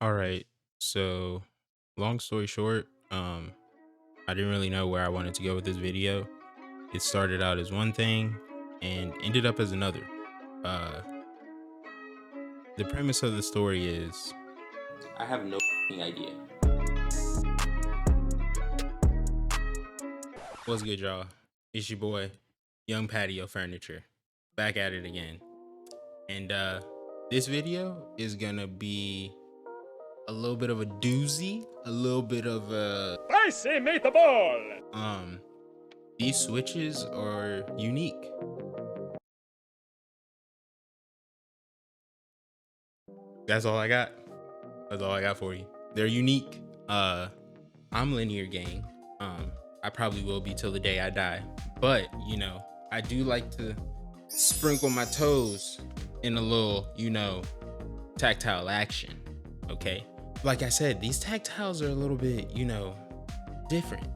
All right. So, long story short, I didn't really know where I wanted to go with this video. It started out as one thing and ended up as another. Uh, the premise of the story is I have no idea. what's good, y'all? It's your boy, Young Patio Furniture, back at it again. And this video is gonna be a little bit of a doozy, a little bit of a Spicy meatball! these switches are unique. That's all I got. That's all I got for you. They're unique. I'm linear gang. I probably will be till the day I die. But I do like to sprinkle my toes in a little, tactile action. Okay. Like I said, these tactiles are a little bit, different.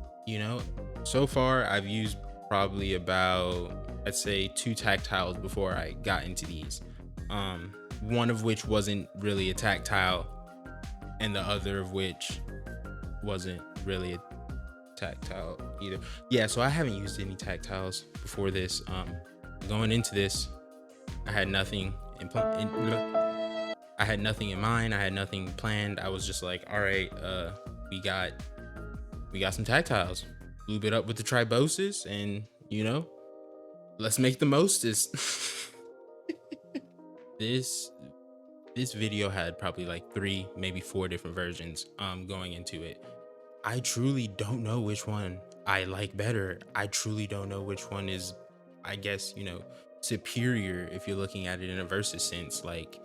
So far I've used probably about, I'd say, 2 tactiles before I got into these. One of which wasn't really a tactile, and the other of which wasn't really a tactile either. Yeah, so I haven't used any tactiles before this. Going into this, I had nothing I had nothing in mind. I had nothing planned. I was just like, all right, we got some tactiles. Lube it up with the triboses, and let's make the mostest. This video had probably like 3, maybe 4 different versions going into it. I truly don't know which one I like better. I truly don't know which one is, I guess, superior if you're looking at it in a versus sense. Like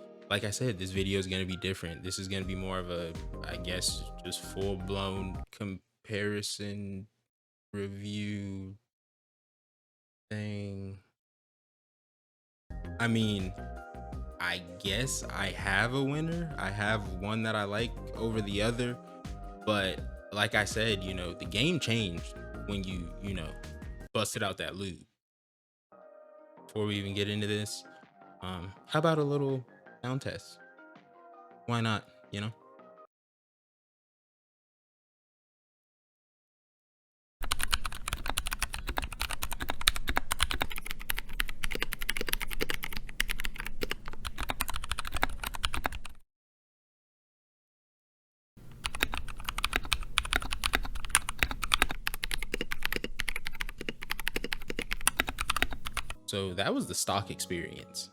I said, this video is going to be different. This is going to be more of a, I guess, just full-blown comparison review thing. I mean, I guess I have a winner. I have one that I like over the other, but like I said, the game changed when you busted out that lube. Before we even get into this, how about a little sound test? Why not, So that was the stock experience.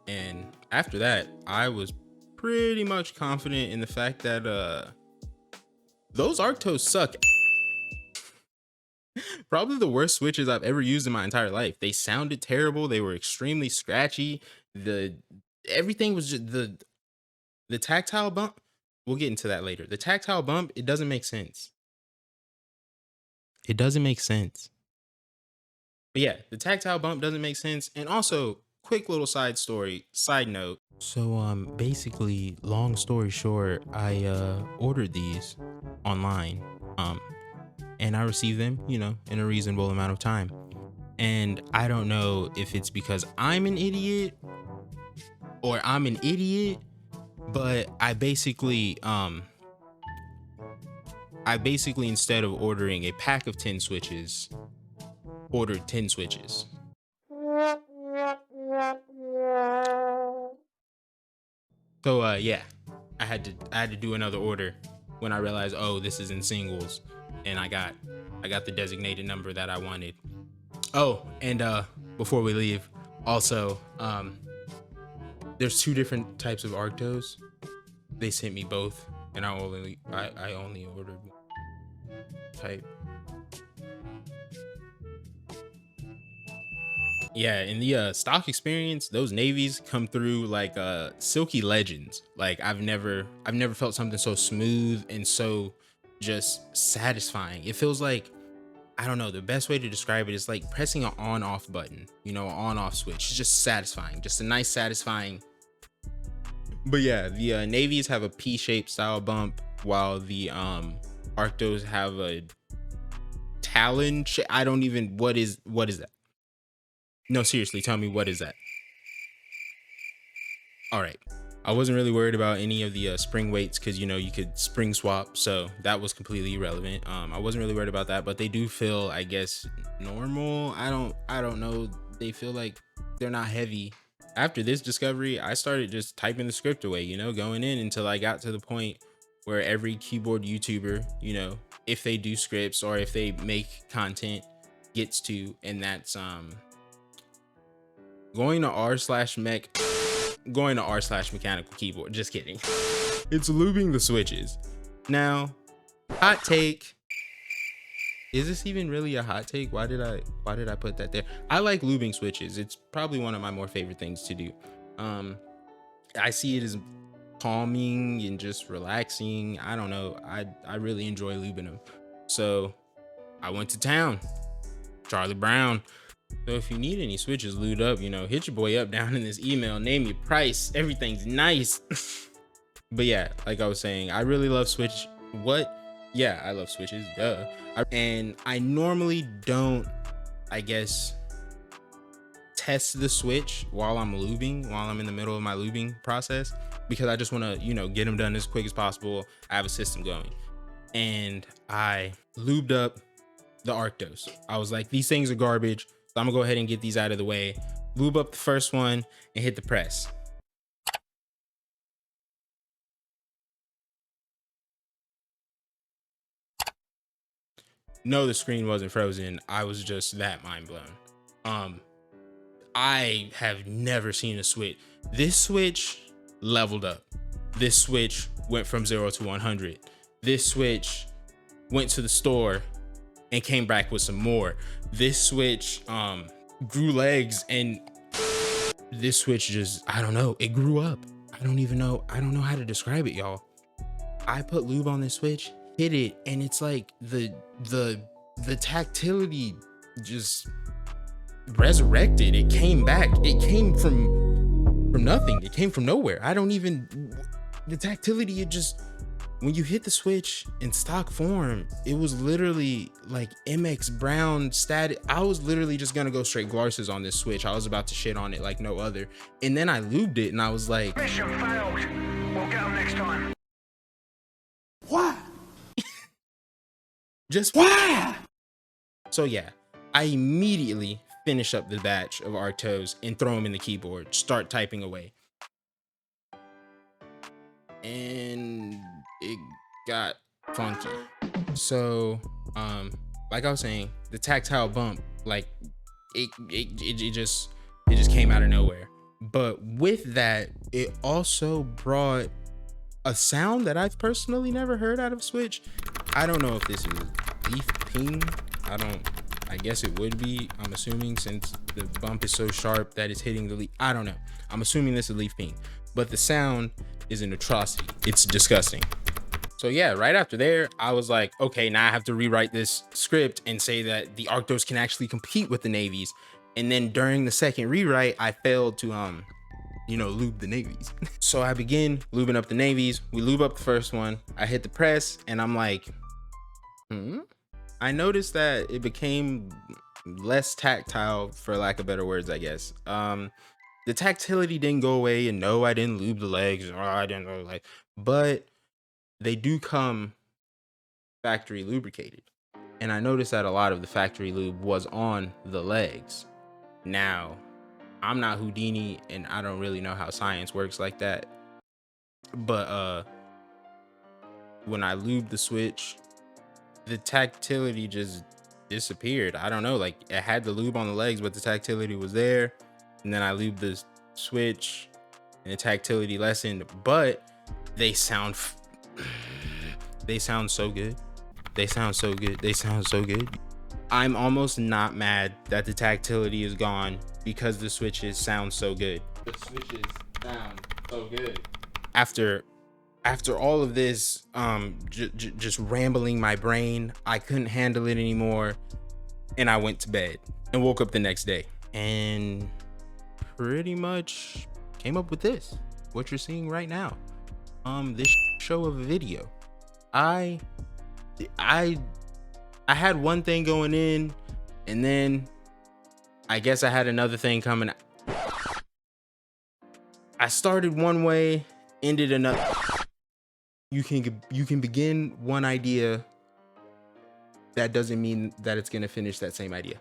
And after that, I was pretty much confident in the fact that those Arctos suck. Probably the worst switches I've ever used in my entire life. They sounded terrible. They were extremely scratchy. Everything was just the tactile bump. We'll get into that later. The tactile bump, it doesn't make sense. It doesn't make sense. But yeah, the tactile bump doesn't make sense. And also, quick little side note. So basically, long story short, I ordered these online. And I received them, in a reasonable amount of time. And I don't know if it's because I'm an idiot or I'm an idiot, but I basically instead of ordering a pack of 10 switches, ordered 10 switches. So yeah, I had to do another order when I realized, oh, this is in singles, and I got the designated number that I wanted. Oh, and before we leave, also there's 2 different types of Arctos. They sent me both, and I only ordered one type. Yeah, in the stock experience, those Naevys come through like silky legends. Like I've never felt something so smooth and so just satisfying. It feels like, I don't know, the best way to describe it is like pressing an on-off button, an on-off switch. It's just satisfying, just a nice satisfying. But yeah, the Naevys have a P-shaped style bump, while the Arctos have a talon. I don't even, what is that? No, seriously, tell me, what is that? All right. I wasn't really worried about any of the spring weights because, you know, you could spring swap, so that was completely irrelevant. I wasn't really worried about that, but they do feel, I guess, normal. I don't know. They feel like they're not heavy. After this discovery, I started just typing the script away, you know, going in until I got to the point where every keyboard YouTuber, you know, if they do scripts or if they make content, gets to, and that's going to r/mechanical keyboard. Just kidding. It's lubing the switches. Now, hot take. Is this even really a hot take? Why did I put that there? I like lubing switches. It's probably one of my more favorite things to do. I see it as calming and just relaxing. I don't know. I really enjoy lubing them. So I went to town. Charlie Brown. So if you need any switches lubed up, you know, hit your boy up down in this email, name your price, everything's nice. But yeah, like I was saying, I really love switch. Yeah, I love switches, duh. And I normally don't, I guess, test the switch while I'm lubing, while I'm in the middle of my lubing process, because I just want to, you know, get them done as quick as possible. I have a system going. And I lubed up the Arctos. I was like, these things are garbage, so I'm gonna go ahead and get these out of the way. Lube up the first one and hit the press. No, the screen wasn't frozen. I was just that mind blown. I have never seen a switch. This switch leveled up. This switch went from 0 to 100. This switch went to the store and came back with some more. This switch grew legs, and this switch just, I don't know, it grew up. I don't know how to describe it, y'all. I put lube on this switch, hit it, and it's like the tactility just resurrected. It came back. It came from nothing. It came from nowhere. The tactility, it just, when you hit the switch in stock form, it was literally like MX Brown static. I was literally just gonna go straight glosses on this switch. I was about to shit on it like no other. And then I lubed it and I was like, mission failed. We'll get them next time. what? Just why? So yeah, I immediately finish up the batch of Arctos and throw them in the keyboard, start typing away. And it got funky. So like I was saying, the tactile bump, like it just came out of nowhere. But with that, it also brought a sound that I've personally never heard out of Switch. I don't know if this is leaf ping. I guess it would be, I'm assuming, since the bump is so sharp that it's hitting the leaf. I don't know. I'm assuming this is leaf ping, but the sound is an atrocity. It's disgusting. So yeah, right after there, I was like, okay, now I have to rewrite this script and say that the Arctos can actually compete with the Naevys. And then during the second rewrite, I failed to, lube the Naevys. So I begin lubing up the Naevys. We lube up the first one. I hit the press and I'm like, I noticed that it became less tactile, for lack of better words, I guess. The tactility didn't go away, and no, I didn't lube the legs, or I didn't like, but they do come factory lubricated. And I noticed that a lot of the factory lube was on the legs. Now, I'm not Houdini and I don't really know how science works like that. But when I lubed the Switch, the tactility just disappeared. I don't know, like it had the lube on the legs, but the tactility was there. And then I lubed the Switch and the tactility lessened, but they sound so good. They sound so good. They sound so good. I'm almost not mad that the tactility is gone because the switches sound so good. The switches sound so good. After all of this, just rambling my brain, I couldn't handle it anymore, and I went to bed and woke up the next day and pretty much came up with this, what you're seeing right now. This show of a video. I had one thing going in, and then I guess I had another thing coming. I started one way, ended another. You can begin one idea. That doesn't mean that it's gonna finish that same idea.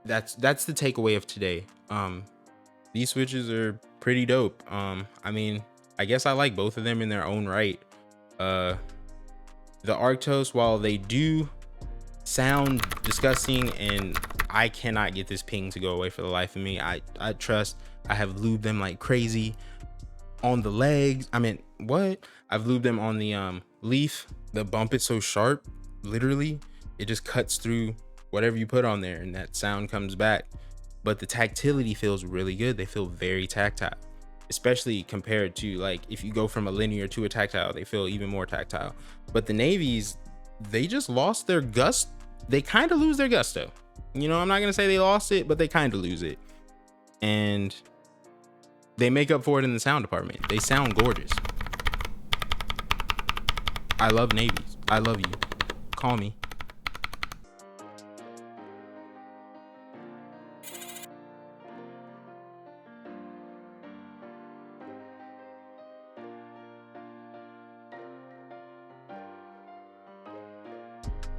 That's the takeaway of today. These switches are pretty dope. I mean, I guess I like both of them in their own right. The Arctos, while they do sound disgusting and I cannot get this ping to go away for the life of me. I trust. I have lubed them like crazy on the legs. I mean, what? I've lubed them on the leaf. The bump is so sharp, literally, it just cuts through whatever you put on there and that sound comes back. But the tactility feels really good. They feel very tactile, especially compared to like if you go from a linear to a tactile, they feel even more tactile. But the Naevys, they just lost their gust. They kind of lose their gusto. You know, I'm not gonna say they lost it, but they kind of lose it. And they make up for it in the sound department. They sound gorgeous. I love Naevys. I love you. Call me.